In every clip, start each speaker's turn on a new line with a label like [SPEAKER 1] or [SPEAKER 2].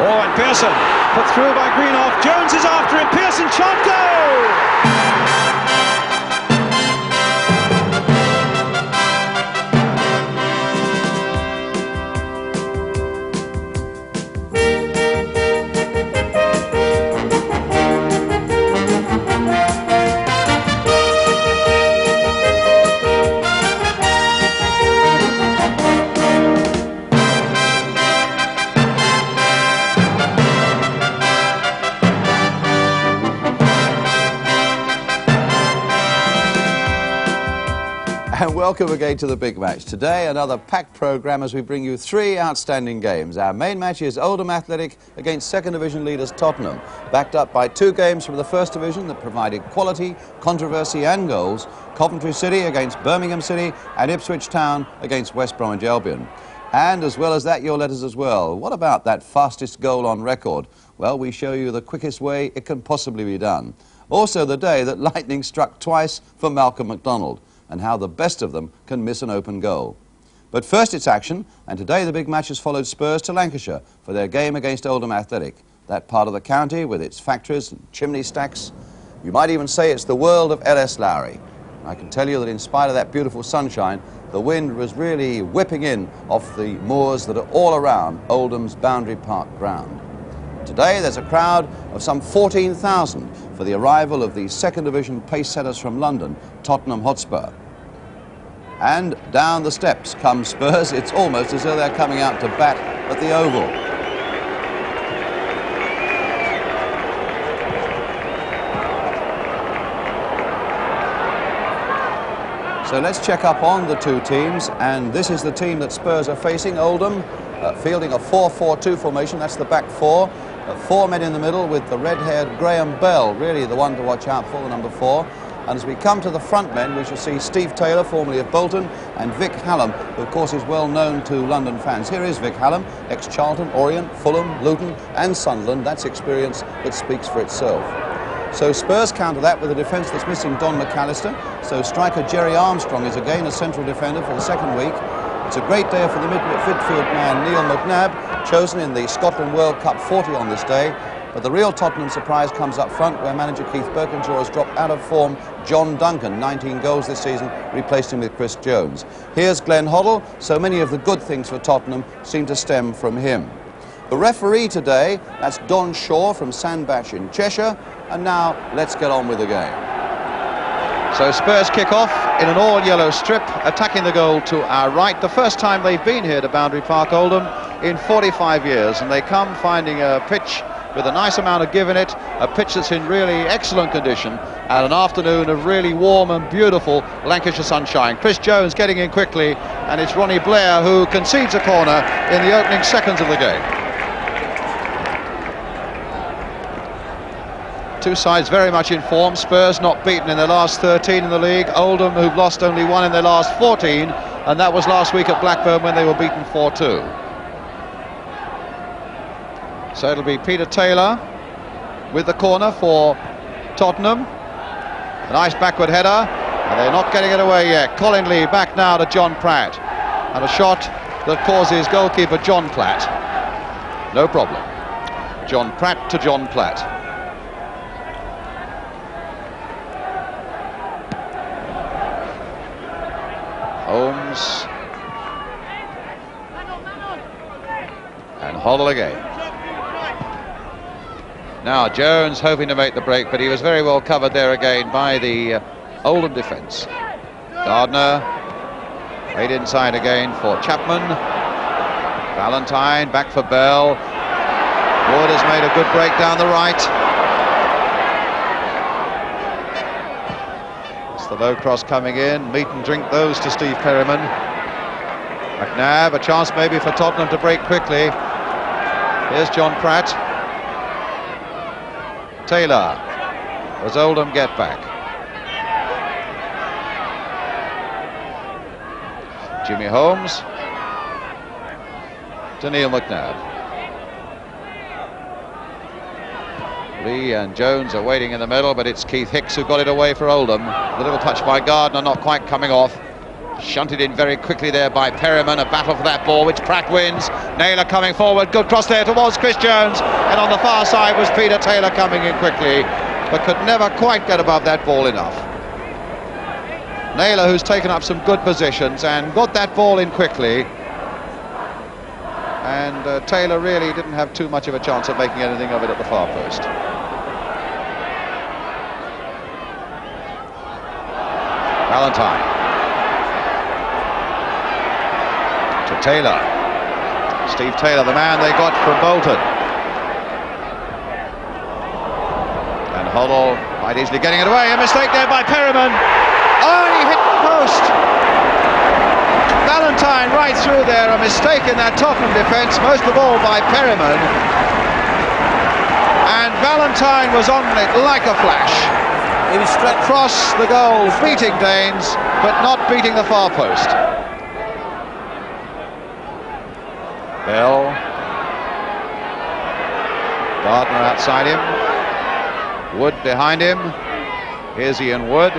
[SPEAKER 1] Oh, and Pearson put through by Greenough. Jones is after him. Pearson shot, goal!
[SPEAKER 2] And welcome again to the big match. Today, another packed programme as we bring you three outstanding games. Our main match is Oldham Athletic against second division leaders Tottenham, backed up by two games from the first division that provided quality, controversy and goals. Coventry City against Birmingham City and Ipswich Town against West Bromwich Albion. And as well as that, your letters as well. What about that fastest goal on record? Well, we show you the quickest way it can possibly be done. Also the day that lightning struck twice for Malcolm MacDonald, and how the best of them can miss an open goal. But first it's action, and today the big match has followed Spurs to Lancashire for their game against Oldham Athletic. That part of the county with its factories and chimney stacks. You might even say it's the world of L.S. Lowry. I can tell you that in spite of that beautiful sunshine, the wind was really whipping in off the moors that are all around Oldham's Boundary Park ground. Today there's a crowd of some 14,000 for the arrival of the second division pace setters from London, Tottenham Hotspur. And down the steps come Spurs. It's almost as though they're coming out to bat at the Oval. So let's check up on the two teams, and this is the team that Spurs are facing, Oldham, fielding a 4-4-2 formation. That's the back four. Four men in the middle with the red-haired Graham Bell, really the one to watch out for, the number 4. And as we come to the front men, we shall see Steve Taylor, formerly of Bolton, and Vic Hallam, who of course is well known to London fans. Here is Vic Hallam, ex-Charlton, Orient, Fulham, Luton and Sunderland. That's experience that speaks for itself. So Spurs counter that with a defence that's missing Don McAllister. So striker Jerry Armstrong is again a central defender for the second week. It's a great day for the midfield man Neil McNabb, chosen in the Scotland World Cup 40 on this day. But the real Tottenham surprise comes up front, where manager Keith Birkinshaw has dropped out of form John Duncan, 19 goals this season, replaced him with Chris Jones. Here's Glenn Hoddle, so many of the good things for Tottenham seem to stem from him. The referee today, that's Don Shaw from Sandbach in Cheshire, and now let's get on with the game.
[SPEAKER 1] So Spurs kick off in an all-yellow strip, attacking the goal to our right. The first time they've been here to Boundary Park, Oldham, in 45 years. And they come finding a pitch with a nice amount of give in it, a pitch that's in really excellent condition, and an afternoon of really warm and beautiful Lancashire sunshine. Chris Jones getting in quickly, and it's Ronnie Blair who concedes a corner in the opening seconds of the game. Two sides very much in form. Spurs not beaten in their last 13 in the league. Oldham, who've lost only one in their last 14, and that was last week at Blackburn when they were beaten 4-2. So it'll be Peter Taylor with the corner for Tottenham. A nice backward header, and they're not getting it away yet. Colin Lee back now to John Pratt, and a shot that causes goalkeeper John Platt no problem. John Pratt to John Platt. Holmes and Hoddle again. Now Jones hoping to make the break, but he was very well covered there again by the Oldham defence. Gardner played inside again for Chapman. Valentine back for Bell. Wood has made a good break down the right. The low cross coming in, meet and drink those to Steve Perryman. McNabb, a chance maybe for Tottenham to break quickly. Here's John Pratt. Taylor. Does Oldham get back? Jimmy Holmes to Neil McNabb. Lee and Jones are waiting in the middle, but it's Keith Hicks who got it away for Oldham. The little touch by Gardner not quite coming off. Shunted in very quickly there by Perryman. A battle for that ball, which Pratt wins. Naylor coming forward. Good cross there towards Chris Jones. And on the far side was Peter Taylor coming in quickly, but could never quite get above that ball enough. Naylor, who's taken up some good positions and got that ball in quickly. And Taylor really didn't have too much of a chance of making anything of it at the far post. Valentine. To Taylor. Steve Taylor, the man they got from Bolton. And HODDLE quite easily getting it away. A mistake there by Perryman. Oh, he hit the post. Valentine right through there. A mistake in that Tottenham defence, most of all by Perryman. And Valentine was on it like a flash.
[SPEAKER 2] He was straight
[SPEAKER 1] across the goal, beating Danes, but not beating the far post. Bell. Gardner outside him. Wood behind him. Here's Ian Wood.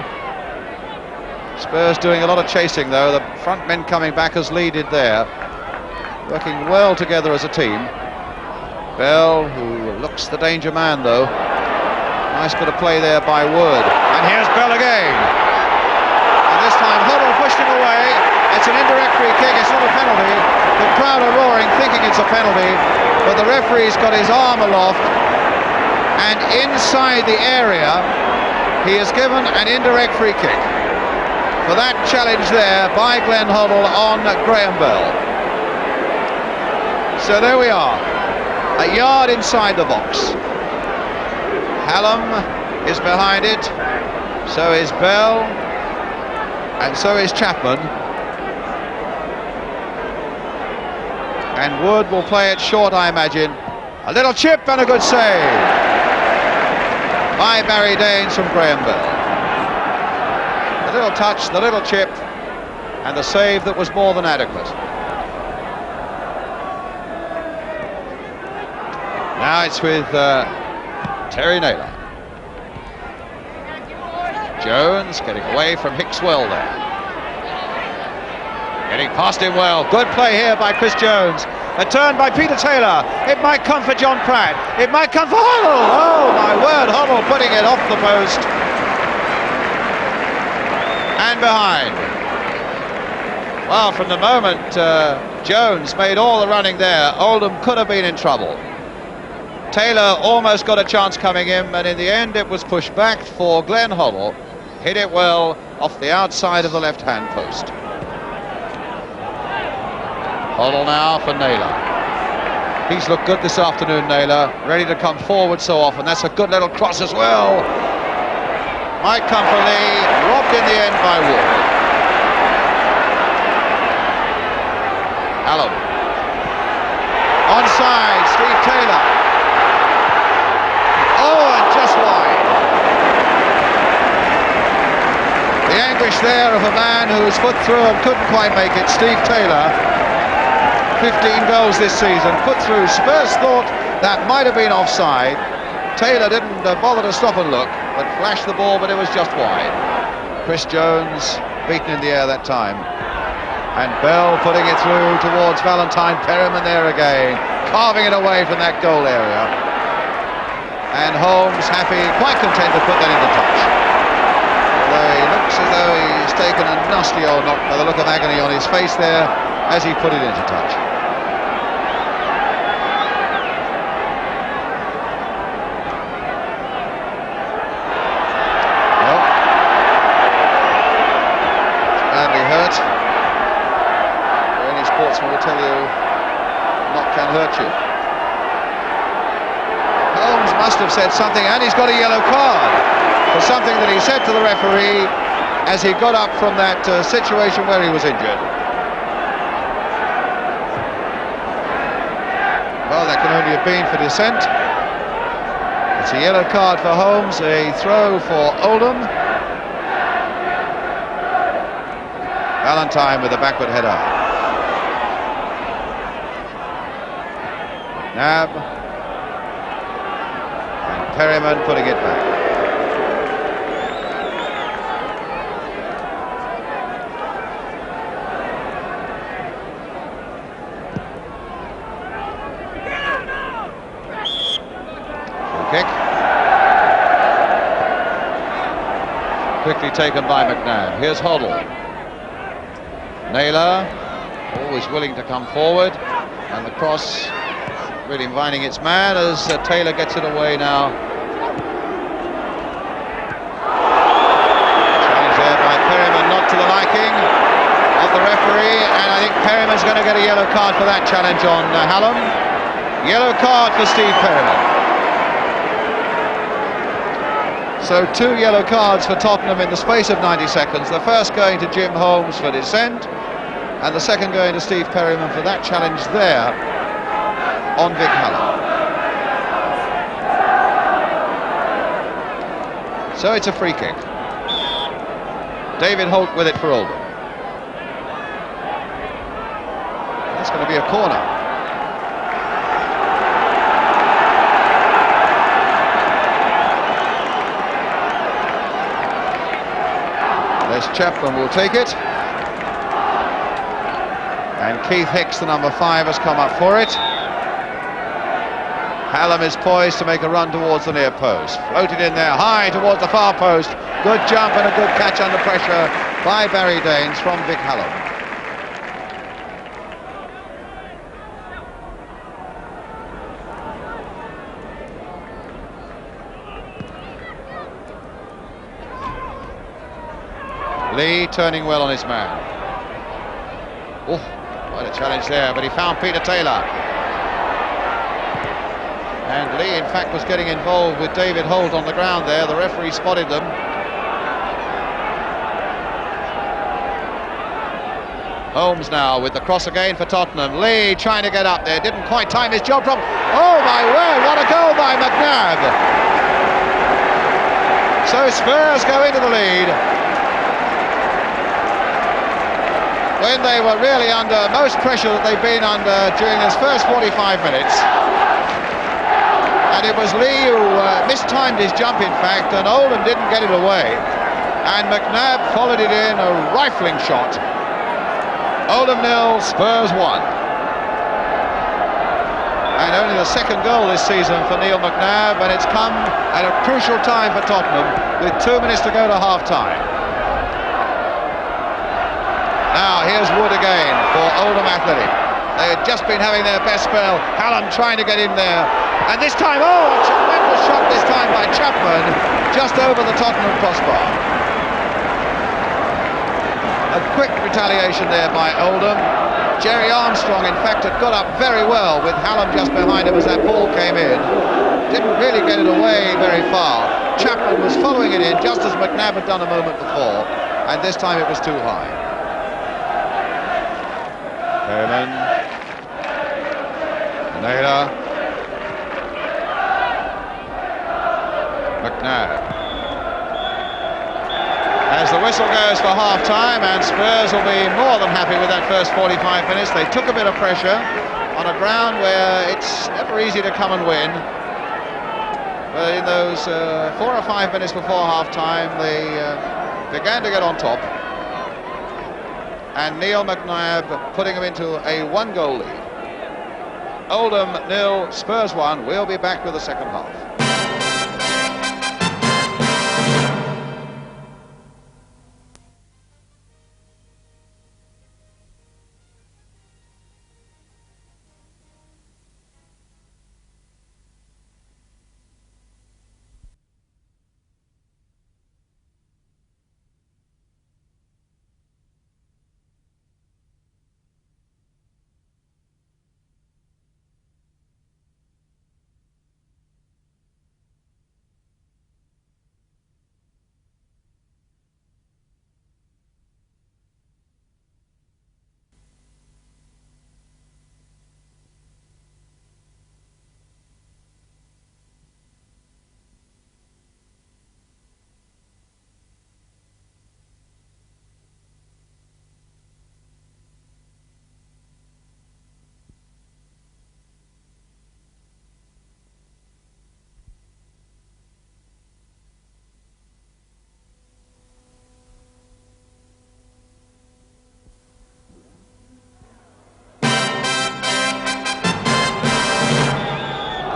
[SPEAKER 1] Spurs doing a lot of chasing though. The front men coming back as Lee did there. Working well together as a team. Bell, who looks the danger man though. Nice bit of play there by Wood. And here's Bell again. And this time HODDLE pushed him away. It's an indirect free kick, it's not a penalty. The crowd are roaring thinking it's a penalty, but the referee's got his arm aloft, and inside the area he is given an indirect free kick for that challenge there by Glenn HODDLE on Graham Bell. So there we are, a yard inside the box. Hallam is behind it, so is Bell, and so is Chapman. And Wood will play it short, I imagine. A little chip and a good save by Barry Danes from Graham Bell. The little touch, the little chip, and the save that was more than adequate. Now it's with Terry Naylor. Jones getting away from Hicks well there. Getting past him well. Good play here by Chris Jones. A turn by Peter Taylor. It might come for John Pratt. It might come for HODDLE. Oh my word, HODDLE putting it off the post. And behind. Well, from the moment Jones made all the running there, Oldham could have been in trouble. Taylor almost got a chance coming in, and in the end it was pushed back for Glenn HODDLE. Hit it well off the outside of the left-hand post. HODDLE now for Naylor. He's looked good this afternoon, Naylor, ready to come forward so often. That's a good little cross as well. Might come for Lee, robbed in the end by Wood. Hallam. Onside, Steve Taylor. Oh, and just wide. The anguish there of a man whose foot through and couldn't quite make it, Steve Taylor. 15 goals this season, put through. Spurs thought that might have been offside. Taylor didn't bother to stop and look, but flashed the ball, but it was just wide. Chris Jones beaten in the air that time. And Bell putting it through towards Valentine. Perryman there again, carving it away from that goal area. And Holmes happy, quite content to put that into touch. Although he looks as though he's taken a nasty old knock by the look of agony on his face there as he put it into touch. Well, badly hurt. Any sportsman will tell you a knock can hurt you. Holmes must have said something, and he's got a yellow card for something that he said to the referee as he got up from that situation where he was injured. Well, that can only have been for dissent. It's a yellow card for Holmes, a throw for Oldham. Valentine with a backward header. Nab. And Perryman putting it back. taken by McNabb. Here's HODDLE. Naylor, always willing to come forward, and the cross really inviting its man as Taylor gets it away now. Challenge there by Perryman, not to the liking of the referee, and I think Perryman's going to get a yellow card for that challenge on Hallam. Yellow card for Steve Perryman. So 2 yellow cards for Tottenham in the space of 90 seconds. The first going to Jim Holmes for dissent, and the second going to Steve Perryman for that challenge there on Vic Hallam. So it's a free kick. David Holt with it for Oldham. That's going to be a corner. Les Chapman will take it. And Keith Hicks, the number 5, has come up for it. Hallam is poised to make a run towards the near post. Floated in there, high towards the far post. Good jump and a good catch under pressure by Barry Daines from Vic Hallam. Lee turning well on his man. Oh, quite a challenge there, but he found Peter Taylor. And Lee, in fact, was getting involved with David Holt on the ground there. The referee spotted them. Holmes now with the cross again for Tottenham. Lee trying to get up there, didn't quite time his job properly. Oh my word, what a goal by McNabb! So Spurs go into the lead when they were really under most pressure that they've been under during this first 45 minutes. And it was Lee who mistimed his jump, in fact, and Oldham didn't get it away. And McNabb followed it in, a rifling shot. Oldham 0, Spurs 1. And only the second goal this season for Neil McNabb, and it's come at a crucial time for Tottenham, with 2 minutes to go to half-time. Now, here's Wood again for Oldham Athletic. They had just been having their best spell. Hallam trying to get in there. And this time, oh, a tremendous shot this time by Chapman, just over the Tottenham crossbar. A quick retaliation there by Oldham. Jerry Armstrong, in fact, had got up very well with Hallam just behind him as that ball came in. Didn't really get it away very far. Chapman was following it in, just as McNabb had done a moment before, and this time it was too high. Perryman. Naylor. McNabb. As the whistle goes for half-time, and Spurs will be more than happy with that first 45 minutes. They took a bit of pressure on a ground where it's never easy to come and win. But in those 4 or 5 minutes before half-time, they began to get on top. And Neil McNabb putting them into a 1-goal lead. Oldham 0, Spurs 1. We'll be back with the second half.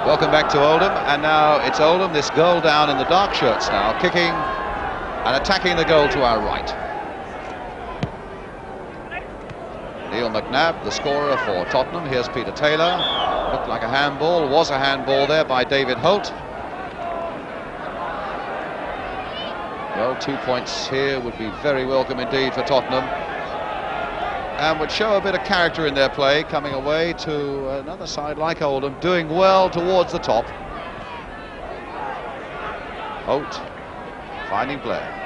[SPEAKER 1] Welcome back to Oldham, and now it's Oldham, this goal down in the dark shirts now, kicking And attacking the goal to our right. Neil McNabb, the scorer for Tottenham. Here's Peter Taylor. Looked like a handball, was a handball there by David Holt. Well, 2 points here would be very welcome indeed for Tottenham, and would show a bit of character in their play, coming away to another side like Oldham, doing well towards the top. Holt finding Blair.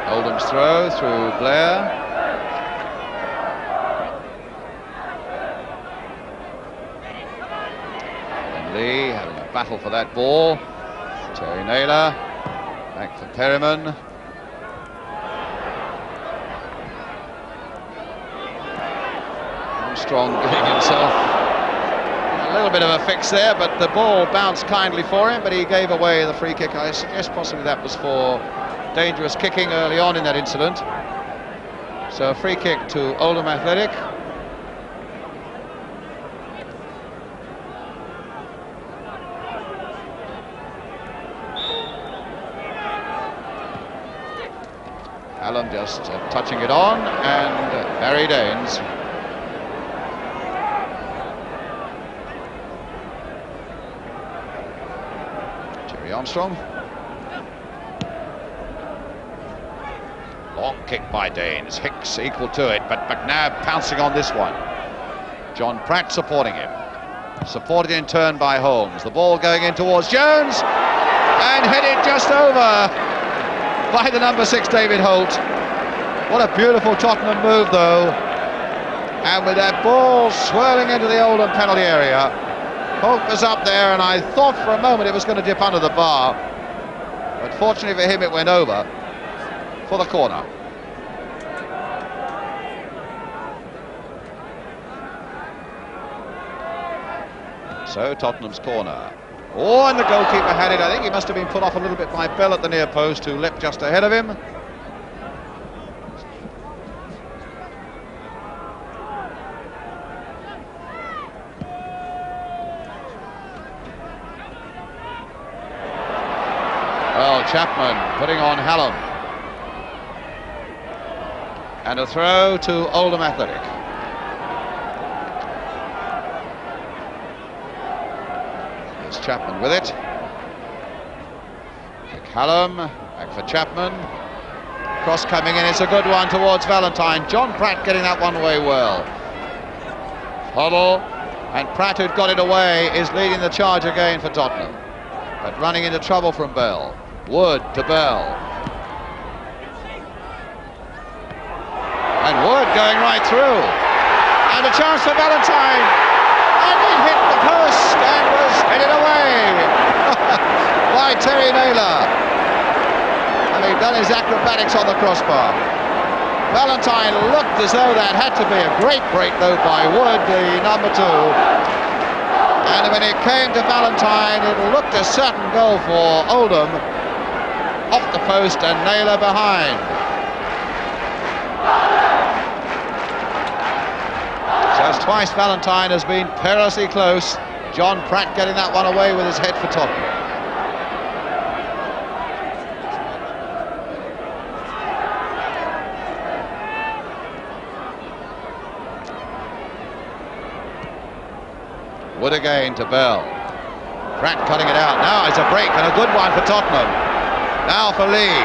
[SPEAKER 1] Oldham's throw through Blair. And Lee having a battle for that ball. Terry Naylor, back for Perryman. Armstrong getting himself a little bit of a fix there, but the ball bounced kindly for him, but he gave away the free kick. I suggest possibly that was for dangerous kicking early on in that incident. So a free kick to Oldham Athletic. Allen just touching it on, and Barry Daines. Jerry Armstrong. Long kick by Daines. Hicks equal to it, but McNabb pouncing on this one. John Pratt supporting him. Supported in turn by Holmes. The ball going in towards Jones, and headed just over by the number 6, David Holt. What a beautiful Tottenham move, though. And with that ball swirling into the Oldham penalty area, Holt was up there, and I thought for a moment it was going to dip under the bar. But fortunately for him, it went over for the corner. So Tottenham's corner. Oh, and the goalkeeper had it. I think he must have been put off a little bit by Bell at the near post, who leapt just ahead of him. Well, Chapman putting on Hallam. And a throw to Oldham Athletic. Here's Chapman with it. Hallam, back for Chapman. Cross coming in, it's a good one towards Valentine. John Pratt getting that one away well. HODDLE, and Pratt, who'd got it away, is leading the charge again for Tottenham. But running into trouble from Bell. Wood to Bell. And Wood going right through. And a chance for Valentine. And he hit the post and was headed away by Terry Naylor. And he'd done his acrobatics on the crossbar. Valentine looked as though that had to be a great break, though, by Wood, the number 2. And when it came to Valentine, it looked a certain goal for Oldham. Off the post and Naylor behind. So it's twice Valentine has been perilously close. John Pratt getting that one away with his head for Tottenham. Wood again to Bell. Pratt cutting it out. Now it's a break and a good one for Tottenham. Now for Lee,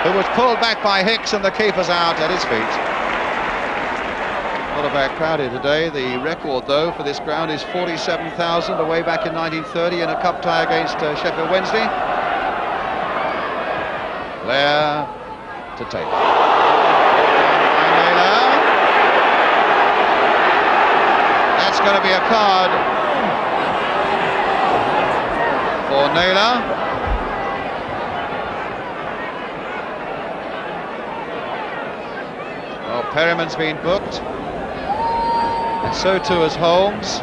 [SPEAKER 1] who was pulled back by Hicks, and the keeper's out at his feet. Not a bad crowd here today. The record, though, for this ground is 47,000 away back in 1930 in a cup tie against Sheffield Wednesday. Blair to Taylor. Naylor. That's going to be a card for Naylor. Well, Perryman's been booked, and so too has Holmes.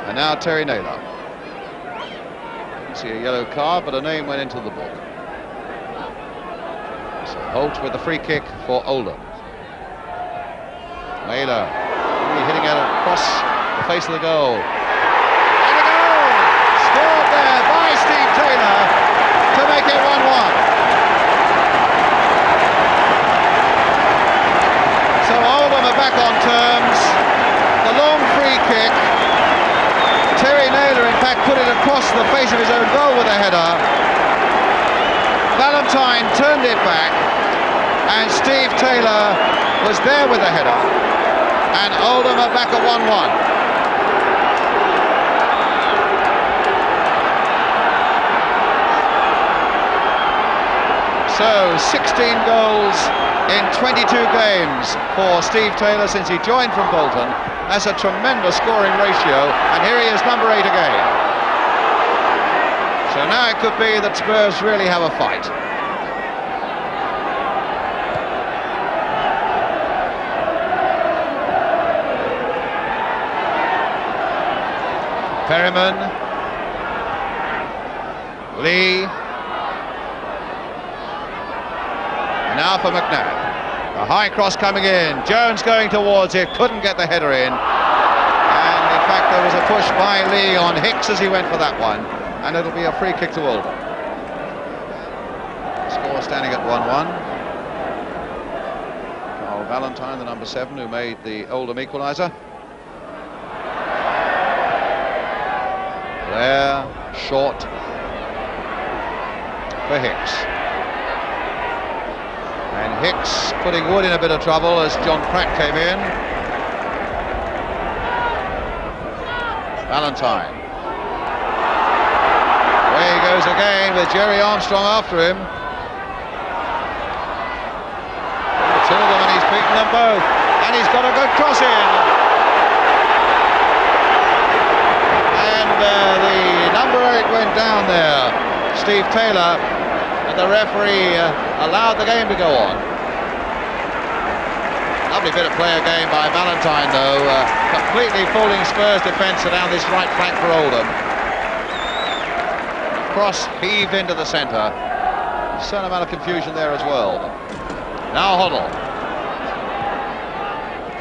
[SPEAKER 1] And now Terry Naylor. Didn't see a yellow card, but a name went into the book. So Holt with the free kick for Oldham. Mailer hitting it across the face of the goal. And a goal! Scored there by Steve Taylor to make it 1-1. So Oldham are back on terms. The long free kick. Terry Naylor, in fact, put it across the face of his own goal with a header. Valentine turned it back, and Steve Taylor was there with the header. And Oldham are back at 1-1. So 16 goals in 22 games for Steve Taylor since he joined from Bolton. That's a tremendous scoring ratio, and here he is, number 8 again. So now it could be that Spurs really have a fight. Perryman, Lee, and now for McNabb. A high cross coming in, Jones going towards it, couldn't get the header in, and in fact there was a push by Lee on Hicks as he went for that one, and it'll be a free kick to Oldham. Score standing at 1-1. Carl Valentine, the number 7, who made the Oldham equaliser. There, short for Hicks. And Hicks putting Wood in a bit of trouble as John Pratt came in. Valentine. Away he goes again with Jerry Armstrong after him. Two of them, and he's beaten them both. And he's got a good cross in. The number 8 went down there, Steve Taylor, and the referee allowed the game to go on. Lovely bit of play again by Valentine, though, completely fooling Spurs defence around this right flank for Oldham. Cross heaved into the centre. A certain amount of confusion there as well. Now HODDLE.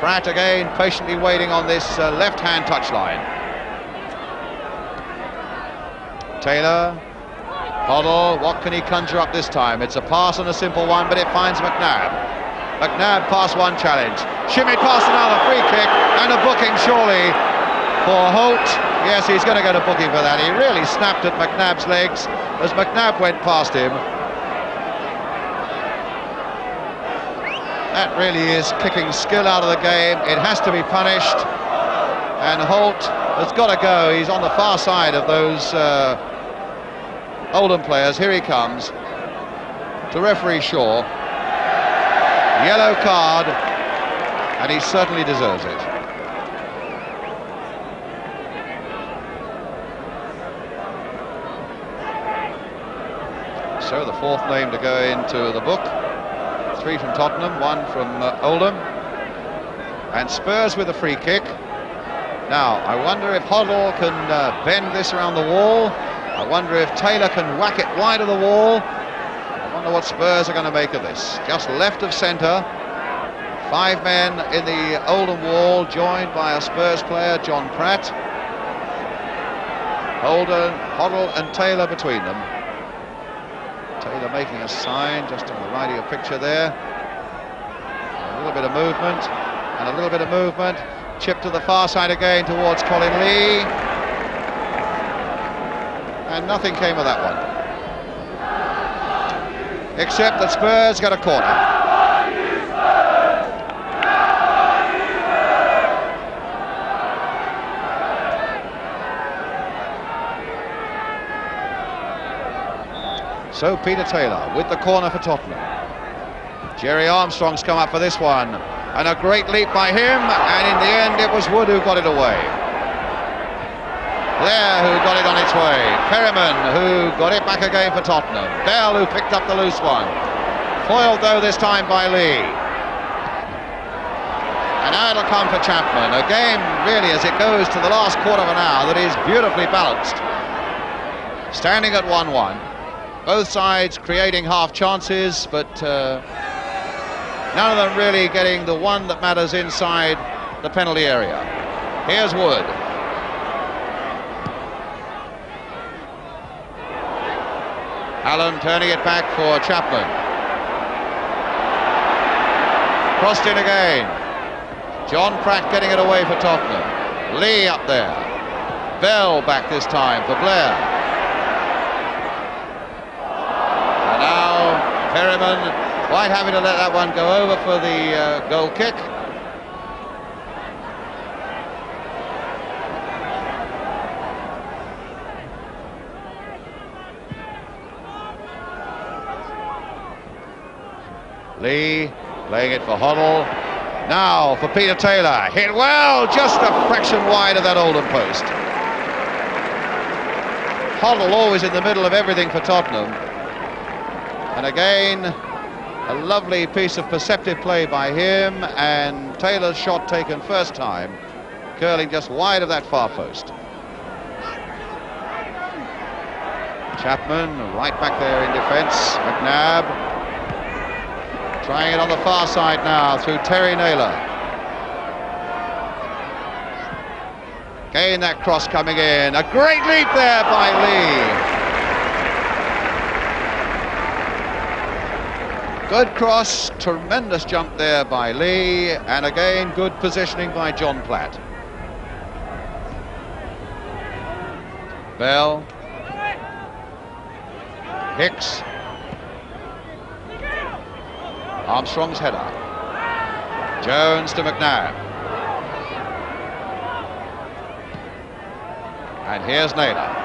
[SPEAKER 1] Pratt again patiently waiting on this left-hand touchline. Taylor, HODDLE, what can he conjure up this time? It's a pass and a simple one, but it finds McNabb. McNabb past one challenge, shimmied past another, free kick, and a booking surely for Holt. Yes, he's going to get a booking for that. He really snapped at McNabb's legs as McNabb went past him. That really is kicking skill out of the game. It has to be punished, and Holt has got to go. He's on the far side of those Oldham players. Here he comes to referee Shaw. Yellow card, and he certainly deserves it. So the fourth name to go into the book. 3 from Tottenham, 1 from Oldham. And Spurs with a free kick. Now, I wonder if HODDLE can bend this around the wall. I wonder if Taylor can whack it wide of the wall. I wonder what Spurs are going to make of this. Just left of centre. 5 men in the Oldham wall, joined by a Spurs player, John Pratt. HODDLE and Taylor between them. Taylor making a sign just on the right of your picture there. A little bit of movement, and a little bit of movement. Chip to the far side again towards Colin Lee. And nothing came of that one. Except that Spurs got a corner. So Peter Taylor with the corner for Tottenham. Jerry Armstrong's come up for this one, and a great leap by him, and in the end it was Wood who got it away. Blair who got it on its way. Perryman who got it back again for Tottenham. Bell who picked up the loose one. Foiled though this time by Lee. And now it'll come for Chapman. A game really as it goes to the last quarter of an hour that is beautifully balanced. Standing at 1-1. Both sides creating half chances, but none of them really getting the one that matters inside the penalty area. Here's Wood. Allen turning it back for Chapman. Crossed in again. John Pratt getting it away for Tottenham. Lee up there. Bell back this time for Blair. And now Perryman quite happy to let that one go over for the goal kick. Lee playing it for Hoddle. Now for Peter Taylor. Hit well, just a fraction wide of that Oldham post. Hoddle always in the middle of everything for Tottenham. And again, a lovely piece of perceptive play by him, and Taylor's shot taken first time, curling just wide of that far post. Chapman right back there in defence. McNabb trying it on the far side now through Terry Naylor. Again that cross coming in. A great leap there by Lee. Good cross, tremendous jump there by Lee, and again good positioning by John Platt. Bell. Hicks. Armstrong's header. Jones to McNabb. And here's Naylor.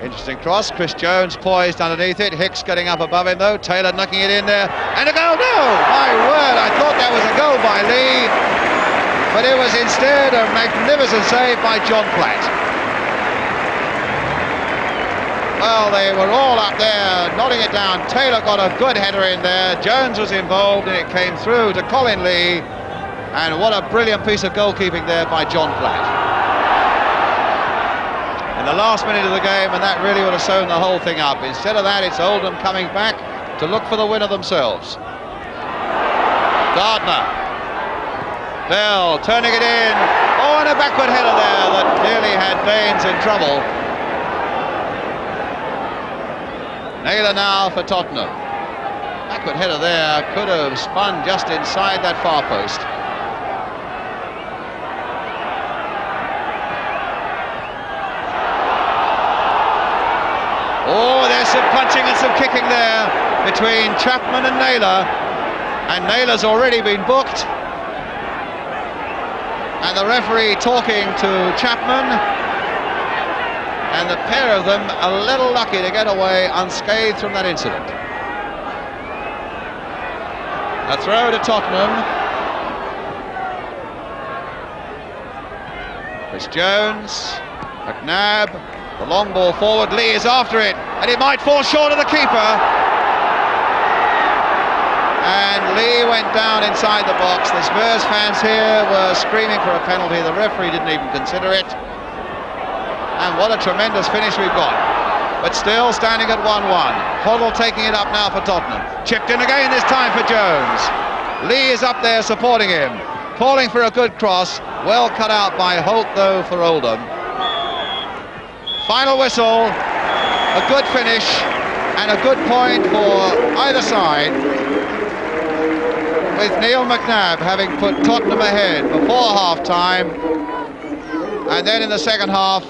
[SPEAKER 1] Interesting cross. Chris Jones poised underneath it. Hicks getting up above him though. Taylor knocking it in there. And a goal. No! My word, I thought that was a goal by Lee. But it was instead a magnificent save by John Platt. Well, they were all up there, nodding it down. Taylor got a good header in there. Jones was involved, and it came through to Colin Lee. And what a brilliant piece of goalkeeping there by John Platt. In the last minute of the game, and that really would have sewn the whole thing up. Instead of that, it's Oldham coming back to look for the winner themselves. Gardner. Bell turning it in. Oh, and a backward header there that nearly had Baines in trouble. Naylor now for Tottenham. Backward header there, could have spun just inside that far post. Oh, there's some punching and some kicking there between Chapman and Naylor. And Naylor's already been booked. And the referee talking to Chapman. And the pair of them a little lucky to get away unscathed from that incident. A throw to Tottenham. Chris Jones, McNabb, the long ball forward. Lee is after it, and it might fall short of the keeper. And Lee went down inside the box. The Spurs fans here were screaming for a penalty. The referee didn't even consider it. And what a tremendous finish we've got. But still standing at 1-1. Hoddle taking it up now for Tottenham. Chipped in again this time for Jones. Lee is up there supporting him. Calling for a good cross. Well cut out by Holt though for Oldham. Final whistle. A good finish and a good point for either side. With Neil McNabb having put Tottenham ahead before half-time. And then in the second half,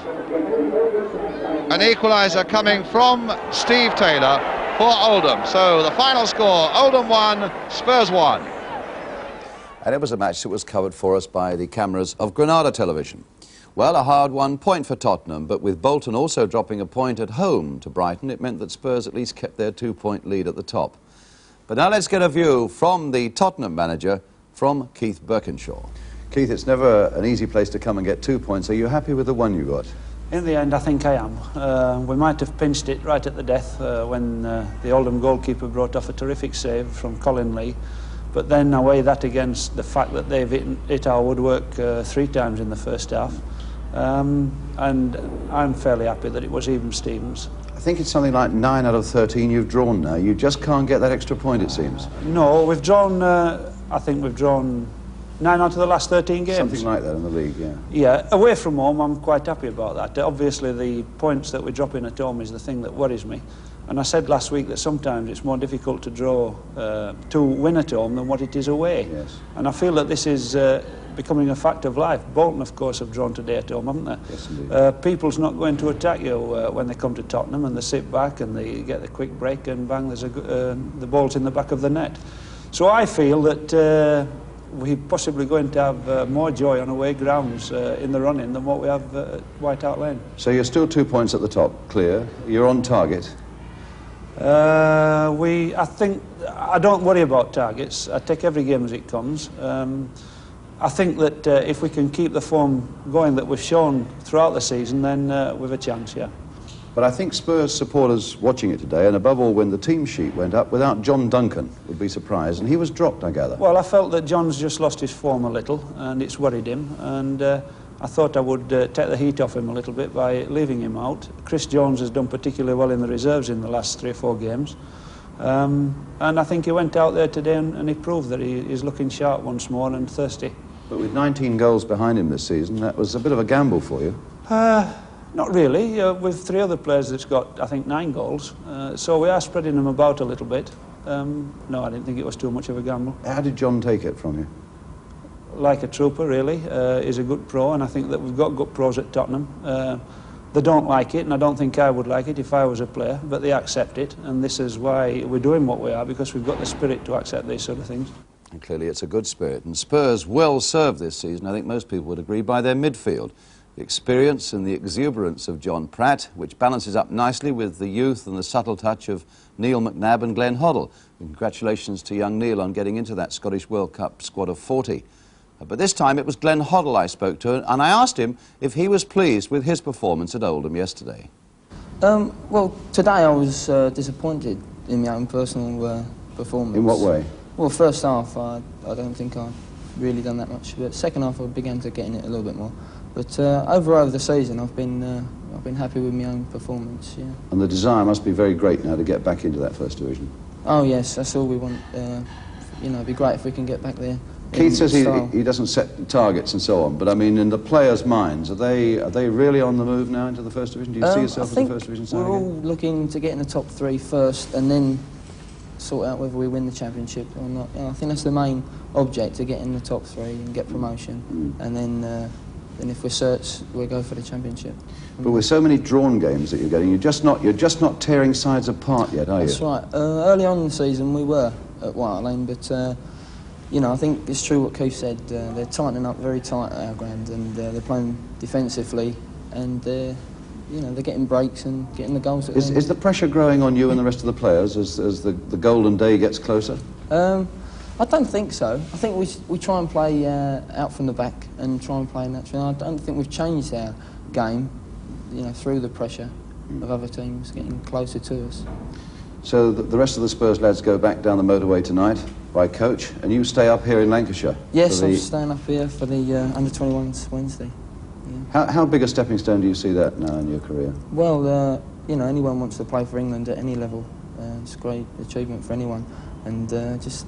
[SPEAKER 1] an equaliser coming from Steve Taylor for Oldham. So the final score, Oldham 1, Spurs 1.
[SPEAKER 2] And it was a match that was covered for us by the cameras of Granada Television. Well, a hard-won point for Tottenham, but with Bolton also dropping a point at home to Brighton, it meant that Spurs at least kept their 2-point lead at the top. But now let's get a view from the Tottenham manager, from Keith Burkinshaw. Keith, it's never an easy place to come and get 2 points. Are you happy with the one you got?
[SPEAKER 3] In the end, I think I am. We might have pinched it right at the death when the Oldham goalkeeper brought off a terrific save from Colin Lee. But then I weigh that against the fact that they've hit our woodwork 3 times in the first half. and I'm fairly happy that it was even Stevens.
[SPEAKER 2] I think it's something like 9 out of 13 you've drawn now. You just can't get that extra point, it seems.
[SPEAKER 3] No, we've drawn, I think we've drawn 9 out of the last 13 games.
[SPEAKER 2] Something like that in the league, yeah.
[SPEAKER 3] Yeah, away from home, I'm quite happy about that. Obviously, the points that we drop in at home is the thing that worries me. And I said last week that sometimes it's more difficult to draw, to win at home than what it is away.
[SPEAKER 2] Yes.
[SPEAKER 3] And I feel that this is becoming a fact of life. Bolton, of course, have drawn today at home, haven't they?
[SPEAKER 2] Yes, indeed.
[SPEAKER 3] People's not going to attack you when they come to Tottenham, and they sit back and they get the quick break and bang, there's the ball's in the back of the net. So I feel that we're possibly going to have more joy on away grounds in the run-in than what we have at White Hart Lane.
[SPEAKER 2] So you're still 2 points at the top, clear. You're on target.
[SPEAKER 3] I think I don't worry about targets. I take every game as it comes. I think that if we can keep the form going that we've shown throughout the season, then we've a chance, yeah.
[SPEAKER 2] But I think Spurs supporters watching it today, and above all when the team sheet went up, without John Duncan, would be surprised, and he was dropped, I gather.
[SPEAKER 3] Well, I felt that John's just lost his form a little, and it's worried him, and I thought I would take the heat off him a little bit by leaving him out. Chris Jones has done particularly well in the reserves in the last 3 or 4 games, and I think he went out there today and he proved that he's looking sharp once more and thirsty.
[SPEAKER 2] But with 19 goals behind him this season, that was a bit of a gamble for you.
[SPEAKER 3] Not really. With 3 other players that's got, I think, 9 goals. So we are spreading them about a little bit. No, I didn't think it was too much of a gamble.
[SPEAKER 2] How did John take it from you?
[SPEAKER 3] Like a trooper, really. He's a good pro, and I think that we've got good pros at Tottenham. They don't like it, and I don't think I would like it if I was a player, but they accept it, and this is why we're doing what we are, because we've got the spirit to accept these sort of things.
[SPEAKER 2] And clearly it's a good spirit. And Spurs well served this season, I think most people would agree, by their midfield. The experience and the exuberance of John Pratt, which balances up nicely with the youth and the subtle touch of Neil McNabb and Glenn Hoddle. And congratulations to young Neil on getting into that Scottish World Cup squad of 40. But this time it was Glenn Hoddle I spoke to, and I asked him if he was pleased with his performance at Oldham yesterday.
[SPEAKER 4] Well, today I was disappointed in my own personal performance.
[SPEAKER 2] In what way?
[SPEAKER 4] Well, first half I don't think I've really done that much, but second half I began to get in it a little bit more. But over the season I've been happy with my own performance, yeah.
[SPEAKER 2] And the desire must be very great now to get back into that First Division.
[SPEAKER 4] Oh yes, that's all we want. You know, it'd be great if we can get back there.
[SPEAKER 2] Keith says he doesn't set targets and so on, but I mean, in the players' minds, are they really on the move now into the First Division? Do you see yourself in the First Division side
[SPEAKER 4] we're all
[SPEAKER 2] again?
[SPEAKER 4] looking to get in the top 3 first, and then sort out whether we win the championship or not. You know, I think that's the main object, to get in the top 3 and get promotion, and then if we're certs, we'll go for the championship.
[SPEAKER 2] But with so many drawn games that you're getting, you're just not tearing sides apart yet, are you?
[SPEAKER 4] That's right. Early on in the season we were at White Hart Lane, but you know, I think it's true what Keith said. They're tightening up very tight at our ground, and they're playing defensively, and you know, they're getting breaks and getting the goals.
[SPEAKER 2] Is the pressure growing on you and the rest of the players as the golden day gets closer?
[SPEAKER 4] I don't think so. I think we try and play out from the back and try and play naturally. I don't think we've changed our game, you know, through the pressure of other teams getting closer to us.
[SPEAKER 2] So the rest of the Spurs lads go back down the motorway tonight by coach, and you stay up here in Lancashire?
[SPEAKER 4] Yes, I'm staying up here for the under-21s Wednesday. Yeah.
[SPEAKER 2] How big a stepping stone do you see that now in your career?
[SPEAKER 4] Well, you know, anyone wants to play for England at any level. It's a great achievement for anyone, and just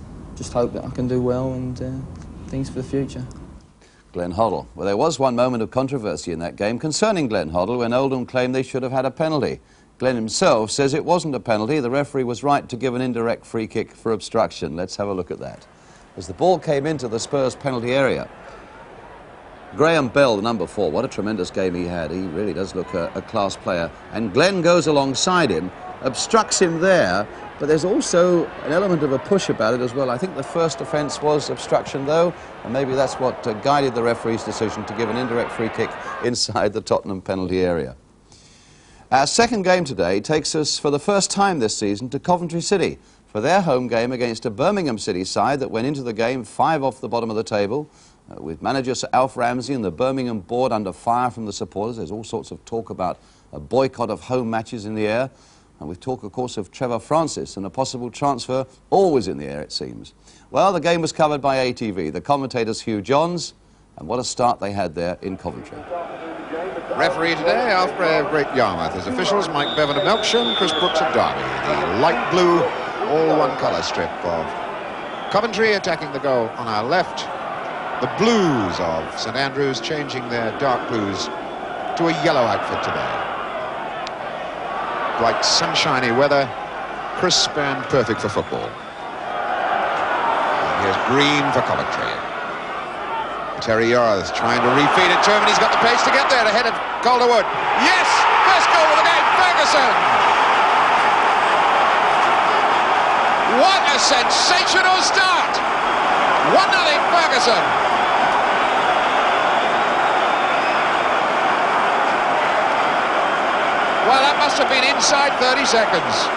[SPEAKER 4] hope that I can do well and things for the future.
[SPEAKER 2] Glenn Hoddle. Well, there was one moment of controversy in that game concerning Glenn Hoddle when Oldham claimed they should have had a penalty. Glenn himself says it wasn't a penalty. The referee was right to give an indirect free kick for obstruction. Let's have a look at that. As the ball came into the Spurs penalty area, Graham Bell, the number 4, what a tremendous game he had. He really does look a class player. And Glenn goes alongside him, obstructs him there, but there's also an element of a push about it as well. I think the first offence was obstruction, though, and maybe that's what guided the referee's decision to give an indirect free kick inside the Tottenham penalty area. Our second game today takes us for the first time this season to Coventry City for their home game against a Birmingham City side that went into the game 5 off the bottom of the table, with manager Sir Alf Ramsey and the Birmingham board under fire from the supporters. There's all sorts of talk about a boycott of home matches in the air, and with talk, of course, of Trevor Francis and a possible transfer always in the air, it seems. Well, the game was covered by ATV, the commentators Hugh Johns, and what a start they had there in Coventry.
[SPEAKER 5] Referee today, Alfred Great Yarmouth. His officials, Mike Bevan of Melksham, Chris Brooks of Derby. The light blue, all one colour strip of Coventry attacking the goal on our left. The blues of St Andrews changing their dark blues to a yellow outfit today. Bright sunshiny weather, crisp and perfect for football. And here's green for Coventry. Terry Yarth trying to refeed it to him, and he's got the pace to get there ahead of Calderwood. Yes! First goal of the game, Ferguson! What a sensational start! 1-0 Ferguson! Well, that must have been inside 30 seconds.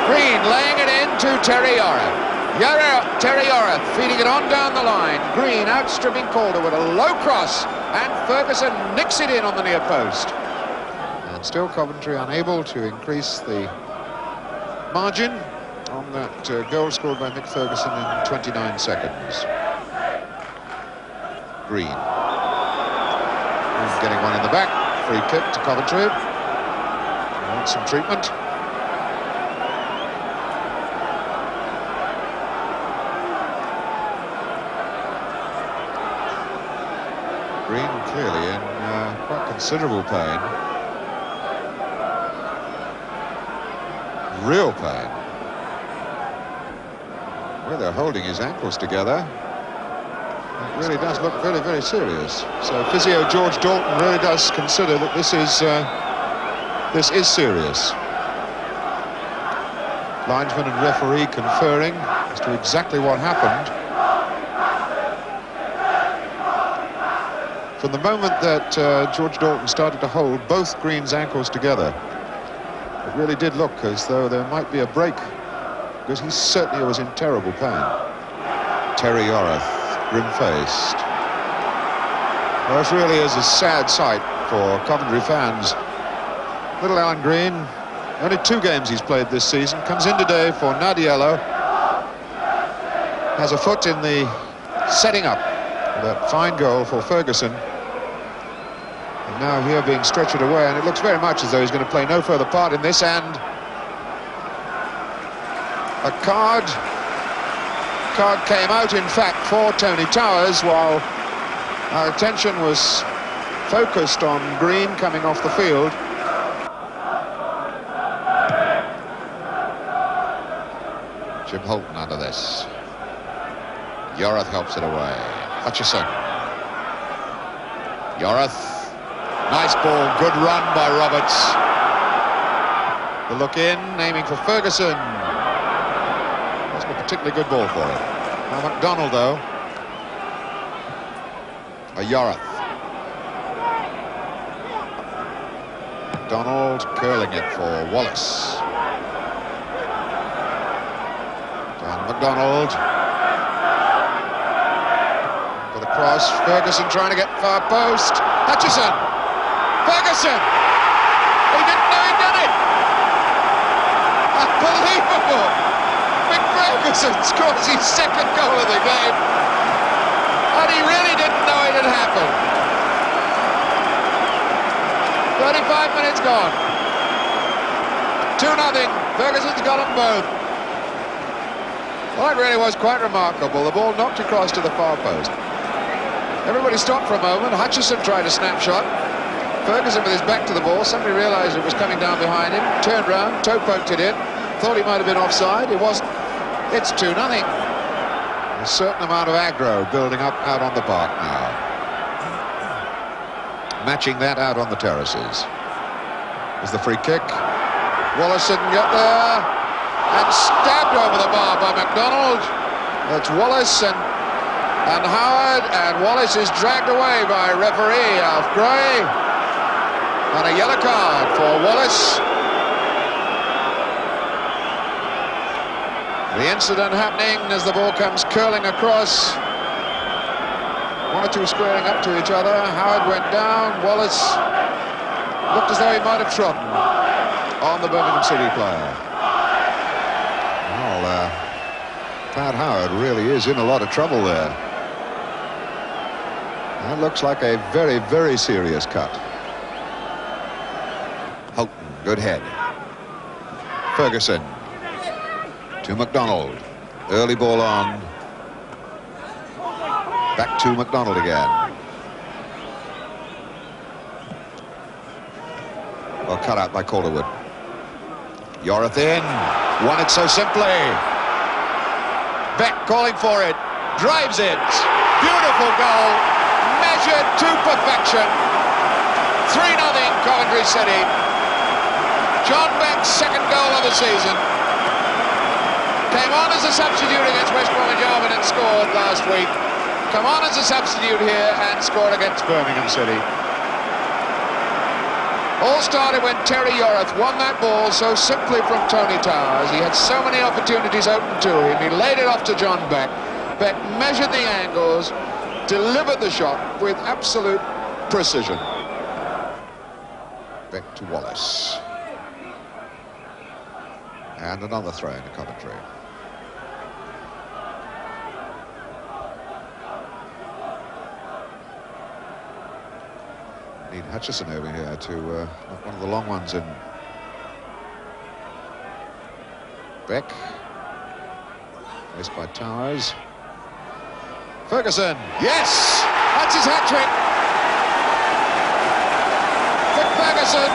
[SPEAKER 5] Green laying it in to Terry Yarth. Terry Yarth feeding it on down the line. Green outstripping Calder with a low cross, and Ferguson nicks it in on the near post. And still Coventry unable to increase the margin on that goal scored by Mick Ferguson in 29 seconds. Green. Getting one in the back. Free kick to Coventry. Want some treatment. Green clearly in quite considerable pain. Real pain. Well, they're holding his ankles together. It really does look very, very serious. So physio George Dalton really does consider that this is serious. Linesman and referee conferring as to exactly what happened. From the moment that George Dalton started to hold both Green's ankles together, it really did look as though there might be a break, because he certainly was in terrible pain. Terry Yarth, grim-faced. Well, this really is a sad sight for Coventry fans. Little Alan Green, only 2 games he's played this season, comes in today for Nadiello, has a foot in the setting up that fine goal for Ferguson. And now here being stretchered away, and it looks very much as though he's going to play no further part in this, and a card came out, in fact, for Tony Towers, while our attention was focused on Green coming off the field. Jim Holton under this. Yarth helps it away. Hutchison. Yarth. Nice ball, good run by Roberts. The look in, aiming for Ferguson. Wasn't a particularly good ball for him. Now MacDonald, though. Yarth. MacDonald curling it for Wallace. Down MacDonald. For the cross, Ferguson trying to get far post. Hutchison. Ferguson! He didn't know he'd done it! Unbelievable! Mick Ferguson scores his 2nd goal of the game, and he really didn't know it had happened. 35 minutes gone. 2-0. Ferguson's got them both. Well, it really was quite remarkable. The ball knocked across to the far post. Everybody stopped for a moment. Hutchison tried a snapshot. Ferguson with his back to the ball, suddenly realised it was coming down behind him, turned round, toe poked it in, thought he might have been offside. It wasn't. It's 2-0. A certain amount of aggro building up out on the park now. Matching that out on the terraces. There's the free kick. Wallace didn't get there, and stabbed over the bar by MacDonald. That's Wallace and Howard, and Wallace is dragged away by referee Alf Gray. And a yellow card for Wallace. The incident happening as the ball comes curling across. 1 or 2 squaring up to each other. Howard went down. Wallace looked as though he might have trodden on the Birmingham City player. Well, Pat Howard really is in a lot of trouble there. That looks like a very, very serious cut. Houghton, good head. Ferguson to MacDonald. Early ball on. Back to MacDonald again. Well, cut out by Calderwood. Yoreth in. Won it so simply. Beck calling for it. Drives it. Beautiful goal. Measured to perfection. 3-0 Coventry City. John Beck's second goal of the season. Came on as a substitute against West Bromwich Albion and scored last week. Come on as a substitute here and scored against Birmingham City. All started when Terry Yoreth won that ball so simply from Tony Towers. He had so many opportunities open to him. He laid it off to John Beck. Beck measured the angles, delivered the shot with absolute precision. Beck to Wallace. And another throw into Coventry. Need Hutchison over here to knock one of the long ones in. Beck. Missed by Towers. Ferguson. Yes! That's his hat-trick. Vic Ferguson.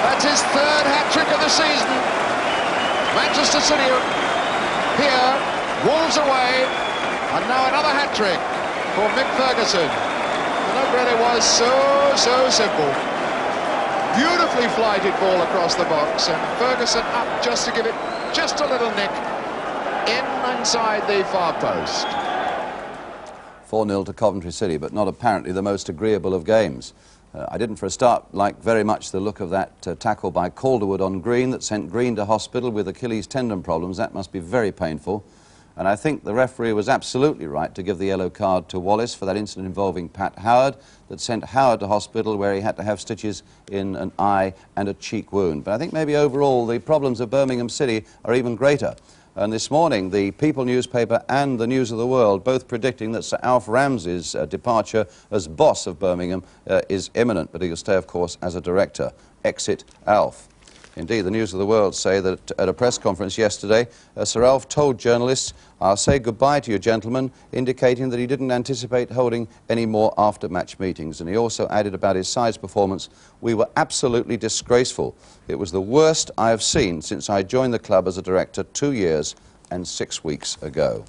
[SPEAKER 5] That's his third hat-trick of the season. Manchester City here. Wolves away. And now another hat-trick for Mick Ferguson. And that really was so simple. Beautifully flighted ball across the box, and Ferguson up just to give it just a little nick inside the far post.
[SPEAKER 2] 4-0 to Coventry City, but not apparently the most agreeable of games. I didn't for a start like very much the look of that tackle by Calderwood on Green that sent Green to hospital with Achilles tendon problems. That must be very painful. And I think the referee was absolutely right to give the yellow card to Wallace for that incident involving Pat Howard that sent Howard to hospital where he had to have stitches in an eye and a cheek wound. But I think maybe overall the problems of Birmingham City are even greater. And this morning the People newspaper and the News of the World both predicting that Sir Alf Ramsey's departure as boss of Birmingham is imminent, but he'll stay of course as a director. Exit Alf. Indeed, the News of the World say that at a press conference yesterday, Sir Alf told journalists, "I'll say goodbye to you, gentlemen," indicating that he didn't anticipate holding any more after-match meetings. And he also added about his side's performance, "We were absolutely disgraceful. It was the worst I have seen since I joined the club as a director 2 years and 6 weeks ago."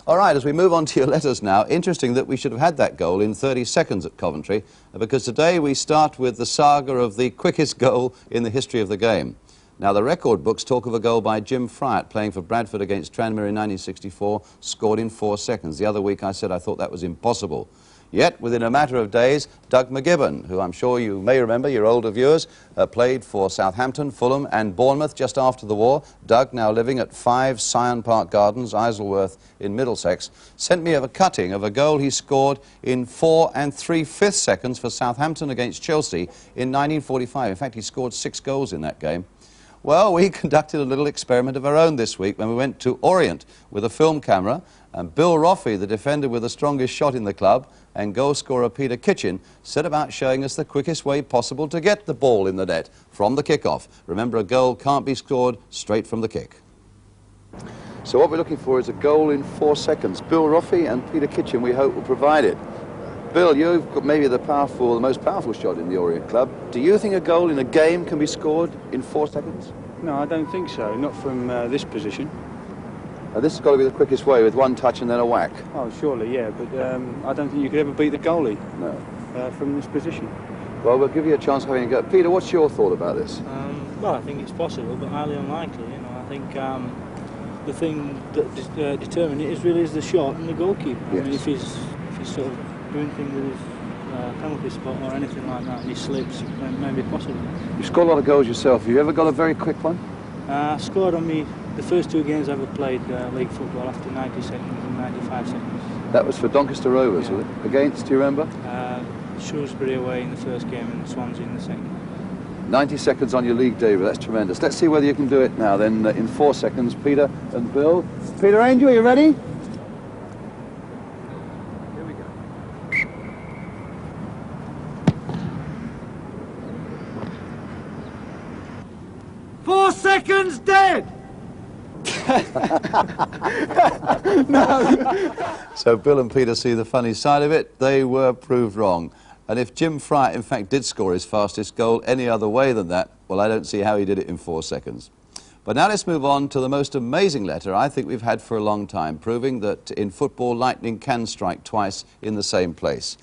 [SPEAKER 2] All right, as we move on to your letters now, interesting that we should have had that goal in 30 seconds at Coventry, because today we start with the saga of the quickest goal in the history of the game. Now, the record books talk of a goal by Jim Fryatt playing for Bradford against Tranmere in 1964, scored in 4 seconds. The other week I said I thought that was impossible. Yet, within a matter of days, Doug McGibbon, who I'm sure you may remember, your older viewers, played for Southampton, Fulham and Bournemouth just after the war. Doug, now living at 5 Syon Park Gardens, Isleworth in Middlesex, sent me a cutting of a goal he scored in 4 3/5 seconds for Southampton against Chelsea in 1945. In fact, he scored 6 goals in that game. Well, we conducted a little experiment of our own this week when we went to Orient with a film camera, and Bill Roffey, the defender with the strongest shot in the club, and goal scorer Peter Kitchen set about showing us the quickest way possible to get the ball in the net from the kick-off. Remember, a goal can't be scored straight from the kick. So what we're looking for is a goal in 4 seconds. Bill Roffey and Peter Kitchen, we hope, will provide it. Bill, you've got maybe the most powerful shot in the Orient club. Do you think a goal in a game can be scored in 4 seconds?
[SPEAKER 3] No, I don't think so, not from this position.
[SPEAKER 2] This has got to be the quickest way, with one touch and then a whack.
[SPEAKER 3] Oh, surely, yeah, but I don't think you could ever beat the goalie.
[SPEAKER 2] No.
[SPEAKER 3] From this position.
[SPEAKER 2] Well, we'll give you a chance of having a go. Peter, what's your thought about this?
[SPEAKER 6] Well, I think it's possible, but highly unlikely. You know, I think the thing that determines it is the shot and the goalkeeper.
[SPEAKER 2] Yes.
[SPEAKER 6] I mean, if he's sort of doing things with his penalty spot or anything like that, and he slips, then it may be possible.
[SPEAKER 2] You've scored a lot of goals yourself. Have you ever got a very quick one?
[SPEAKER 6] I scored on the first 2 games I ever played league football after 90 seconds and 95 seconds.
[SPEAKER 2] That was for Doncaster Rovers,
[SPEAKER 6] Yeah.
[SPEAKER 2] was it? Against, do you remember?
[SPEAKER 6] Shrewsbury away in the first game and Swansea in the second.
[SPEAKER 2] 90 seconds on your league debut, that's tremendous. Let's see whether you can do it now then in 4 seconds, Peter and Bill. Peter Angel, are you ready?
[SPEAKER 7] 4 seconds dead!
[SPEAKER 2] So Bill and Peter see the funny side of it. They were proved wrong. And if Jim Fry, in fact, did score his fastest goal any other way than that, well, I don't see how he did it in 4 seconds. But now let's move on to the most amazing letter I think we've had for a long time, proving that in football, lightning can strike twice in the same place.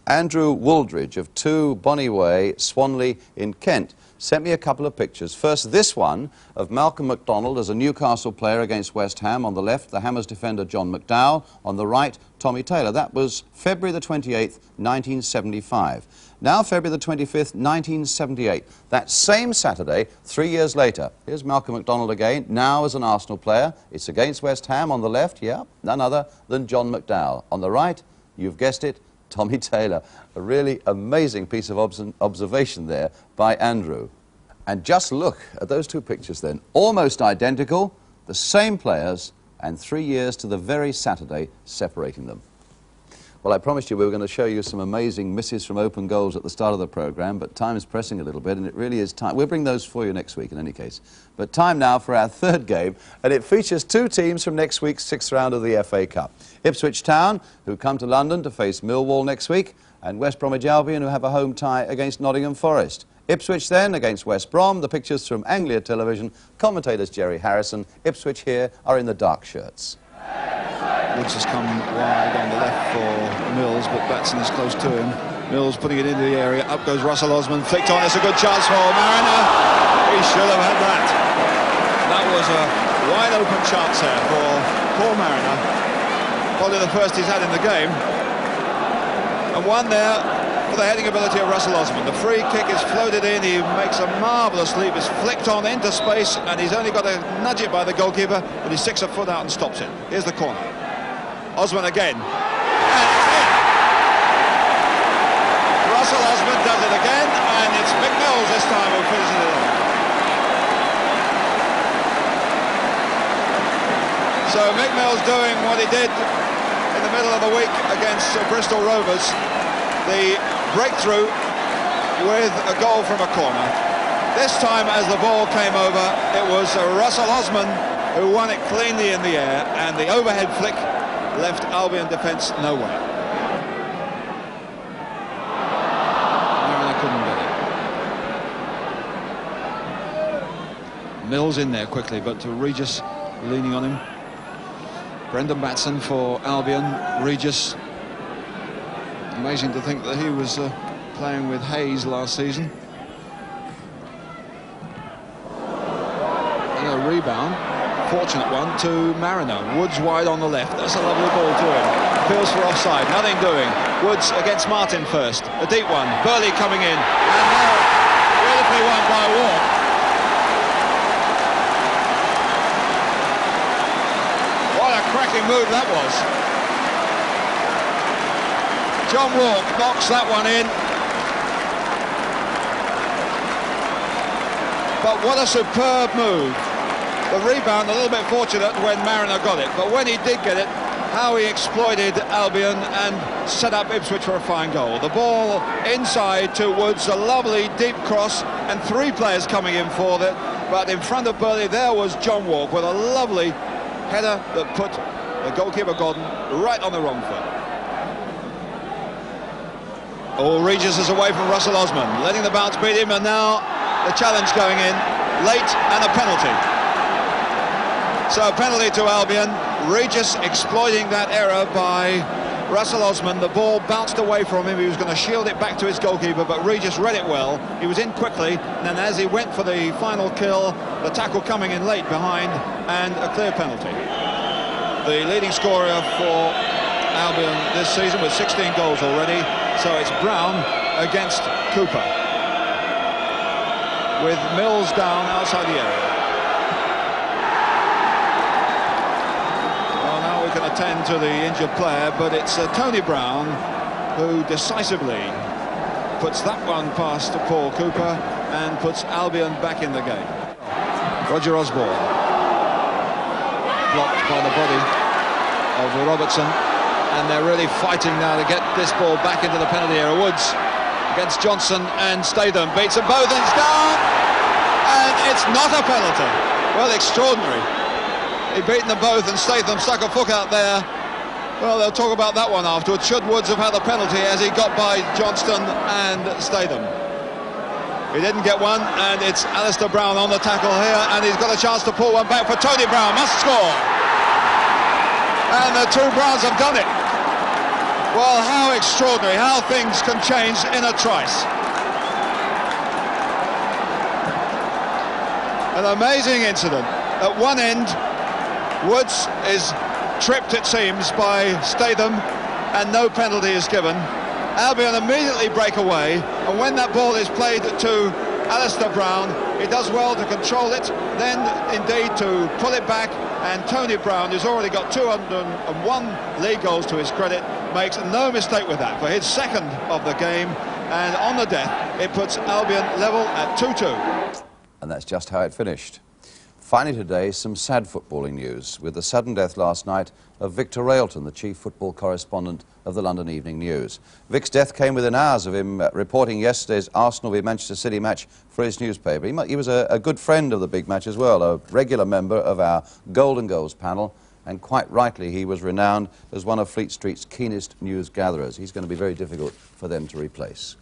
[SPEAKER 2] Andrew Wooldridge of 2 Bonnie Way, Swanley in Kent, sent me a couple of pictures. First, this one of Malcolm MacDonald as a Newcastle player against West Ham. On the left, the Hammers defender John McDowell. On the right, Tommy Taylor. That was February the 28th, 1975. Now, February the 25th, 1978. That same Saturday, 3 years later. Here's Malcolm MacDonald again, now as an Arsenal player. It's against West Ham. On the left, yeah, none other than John McDowell. On the right, you've guessed it, Tommy Taylor. A really amazing piece of observation there by Andrew. And just look at those 2 pictures then. Almost identical, the same players, and 3 years to the very Saturday separating them. Well, I promised you we were going to show you some amazing misses from open goals at the start of the programme, but time is pressing a little bit, and it really is time. We'll bring those for you next week in any case. But time now for our 3rd game, and it features 2 teams from next week's 6th round of the FA Cup. Ipswich Town, who come to London to face Millwall next week, and West Bromwich Albion, who have a home tie against Nottingham Forest. Ipswich then against West Brom. The pictures from Anglia Television. Commentators Jerry Harrison. Ipswich here are in the dark shirts.
[SPEAKER 8] Woods has come wide on the left for Mills, but Batson is close to him. Mills putting it into the area. Up goes Russell Osman. Flicked on. It's a good chance for Mariner. He should have had that. That was a wide open chance there for Paul Mariner. Probably the first he's had in the game. And one there for the heading ability of Russell Osman. The free kick is floated in. He makes a marvellous leap. It's flicked on into space, and he's only got to nudge it by the goalkeeper, but he sticks a foot out and stops it. Here's the corner. Osman again. And it's in. Russell Osman does it again, and it's Mick Mills this time who finishes it off. So Mick Mills doing what he did in the middle of the week against Bristol Rovers. The breakthrough with a goal from a corner. This time, as the ball came over, it was Russell Osman who won it cleanly in the air, and the overhead flick left Albion defence no way. Mariner couldn't get it. Mills in there quickly, but to Regis leaning on him. Brendan Batson for Albion. Regis. Amazing to think that he was playing with Hayes last season. And a rebound, fortunate one to Mariner. Woods wide on the left. That's a lovely ball to him. Appeals for offside, nothing doing. Woods against Martin first. A deep one. Burley coming in. And now, beautifully won by Walk. What a cracking move that was. John Walk knocks that one in. But what a superb move. The rebound a little bit fortunate when Mariner got it, but when he did get it, how he exploited Albion and set up Ipswich for a fine goal. The ball inside to Woods, a lovely deep cross, and 3 players coming in for that. But in front of Burley there was John Walk with a lovely header that put the goalkeeper Gordon right on the wrong foot. Oh, Regis is away from Russell Osman, letting the bounce beat him, and now the challenge going in, late, and a penalty. So a penalty to Albion. Regis exploiting that error by Russell Osman. The ball bounced away from him. He was going to shield it back to his goalkeeper, but Regis read it well. He was in quickly, and then as he went for the final kill, the tackle coming in late behind, and a clear penalty. The leading scorer for Albion this season with 16 goals already. So it's Brown against Cooper, with Mills down outside the area. Well, now we can attend to the injured player, but it's Tony Brown who decisively puts that one past Paul Cooper and puts Albion back in the game. Roger Osborne, blocked by the body of Robertson. And they're really fighting now to get this ball back into the penalty area. Woods against Johnson, and Statham beats them both, and it's down. and it's not a penalty. Well, extraordinary. He'd beaten them both, and Statham stuck a foot out there. Well, they'll talk about that one afterwards. Should Woods have had a penalty as he got by Johnston and Statham? He didn't get one, and it's Alistair Brown on the tackle here, and he's got a chance to pull one back for Tony Brown. Must score. And the two Browns have done it. Well, how extraordinary, how things can change in a trice. An amazing incident. At one end, Woods is tripped, it seems, by Statham, and no penalty is given. Albion immediately break away, and when that ball is played to Alistair Brown, he does well to control it, then indeed to pull it back, and Tony Brown, who's already got 201 league goals to his credit, makes no mistake with that for his second of the game, and on the death it puts Albion level at 2-2.
[SPEAKER 2] And that's just how it finished. Finally today, some sad footballing news with the sudden death last night of Victor Railton, the chief football correspondent of the London Evening News. Vic's death came within hours of him reporting yesterday's Arsenal v Manchester City match for his newspaper. He was a good friend of the big match as well, a regular member of our Golden Goals panel, and quite rightly he was renowned as one of Fleet Street's keenest news gatherers. He's going to be very difficult for them to replace.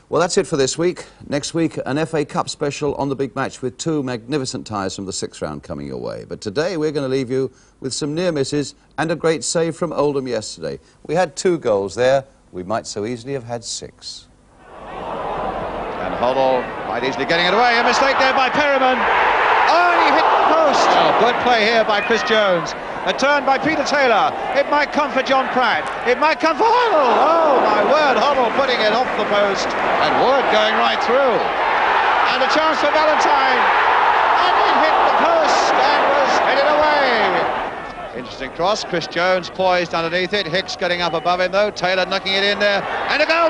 [SPEAKER 2] Well, that's it for this week. Next week, an FA Cup special on the big match with two magnificent ties from the sixth round coming your way. But today we're going to leave you with some near misses and a great save from Oldham yesterday. We had 2 goals there. We might so easily have had 6.
[SPEAKER 1] And HODDLE quite easily getting it away. A mistake there by Perryman. Oh, and he hit the post. Oh, good play here by Chris Jones. A turn by Peter Taylor. It might come for John Pratt. It might come for HODDLE. Oh, my word, HODDLE putting it off the post. And Wood going right through. And a chance for Valentine. And it hit the post and was headed away. Interesting cross. Chris Jones poised underneath it. Hicks getting up above him, though. Taylor knocking it in there. And a goal!